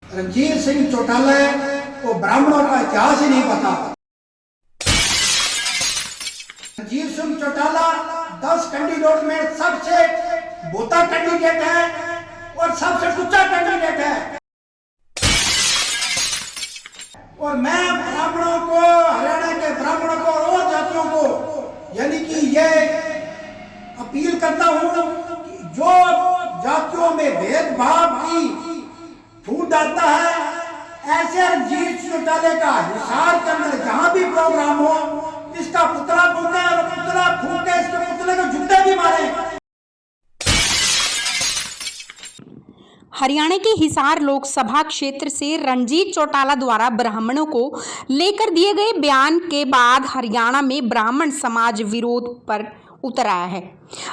रणजीत सिंह चौटाला को ब्राह्मणों का इतिहास ही नहीं पता। रणजीत सिंह चौटाला 10 कैंडिडेट में सबसे बोता कैंडिडेट है और सबसे टुच्चा कैंडिडेट है। और मैं ब्राह्मणों को, हरियाणा के ब्राह्मणों को और जातियों को यानी कि ये अपील करता हूं कि जो जातियों में भेदभाव की फूट डालता है, ऐसे रणजीत चौटाला का हिसार के अंदर जहां भी प्रोग्राम हो, इसका पुतला फूके और पुतला फूक के इसके पुतले को जूते भी मारे। हरियाणा के हिसार लोकसभा क्षेत्र से रणजीत चौटाला द्वारा ब्राह्मणों को लेकर दिए गए बयान के बाद हरियाणा में ब्राह्मण समाज विरोध पर उतर आया है।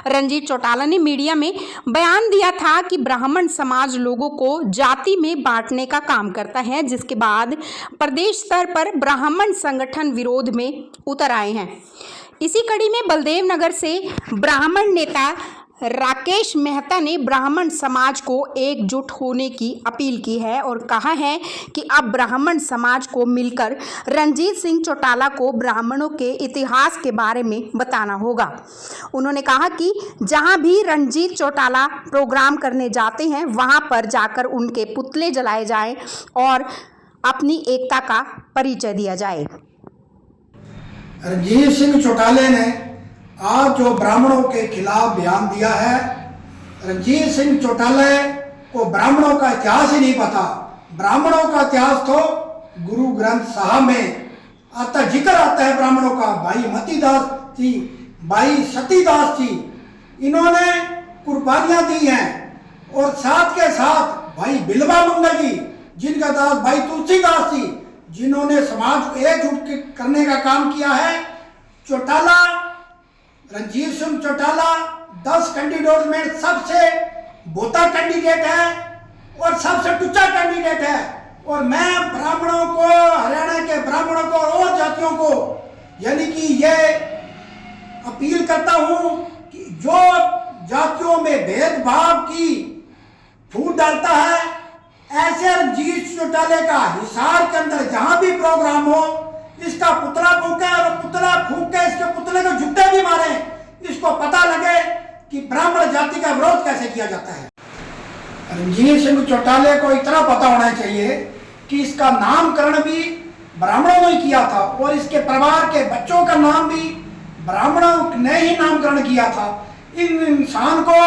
रणजीत चौटाला ने मीडिया में बयान दिया था कि ब्राह्मण समाज लोगों को जाति में बांटने का काम करता है, जिसके बाद प्रदेश स्तर पर ब्राह्मण संगठन विरोध में उतर आए हैं। इसी कड़ी में बलदेव नगर से ब्राह्मण नेता राकेश मेहता ने ब्राह्मण समाज को एकजुट होने की अपील की है और कहा है कि अब ब्राह्मण समाज को मिलकर रणजीत सिंह चौटाला को ब्राह्मणों के इतिहास के बारे में बताना होगा। उन्होंने कहा कि जहां भी रणजीत चौटाला प्रोग्राम करने जाते हैं, वहां पर जाकर उनके पुतले जलाए जाएं और अपनी एकता का परिचय दिया जाए। रणजीत सिंह चौटाला ने आज जो ब्राह्मणों के खिलाफ बयान दिया है, रणजीत सिंह चौटाला को ब्राह्मणों का इतिहास ही नहीं पता। ब्राह्मणों का इतिहास तो गुरु ग्रंथ साहब में आता, जिक्र आता है ब्राह्मणों का। भाई मतीदास थी, भाई सतीदास थी, इन्होंने कुर्बानियां दी हैं। और साथ के साथ भाई बिलवा मंगल जी, जिनका दास भाई तुलसीदास जी, जिन्होंने समाज को एकजुट करने का काम किया है। चौटाला, रणजीत सिंह चौटाला 10 कैंडिडेट में सबसे बोता कैंडिडेट है और सबसे टुच्चा कैंडिडेट है। और मैं ब्राह्मणों को, हरियाणा के ब्राह्मणों को और जातियों को यानी कि ये अपील करता हूं कि जो जातियों में भेदभाव की फूट डालता है, ऐसे रणजीत चौटाला का हिसार के अंदर जहां भी प्रोग्राम हो, इसका पुतला फूके और पुतला फूक के इसके पुतले को जूते भी मारे। इसको पता लगे कि ब्राह्मण जाति का विरोध कैसे किया जाता है। रणजीत सिंह चौटाला को इतना पता होना चाहिए कि इसका नामकरण भी ब्राह्मणों ने किया था और इसके परिवार के बच्चों का नाम भी ब्राह्मणों ने ही नामकरण किया था। इन इंसान को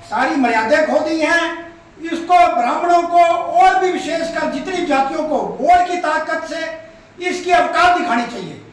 सारी मर्यादाएं खो दी हैं। इसको ब्राह्मणों को और भी विशेषकर जितनी जातियों को वोट की ताकत से इसकी अवकाश दिखानी चाहिए।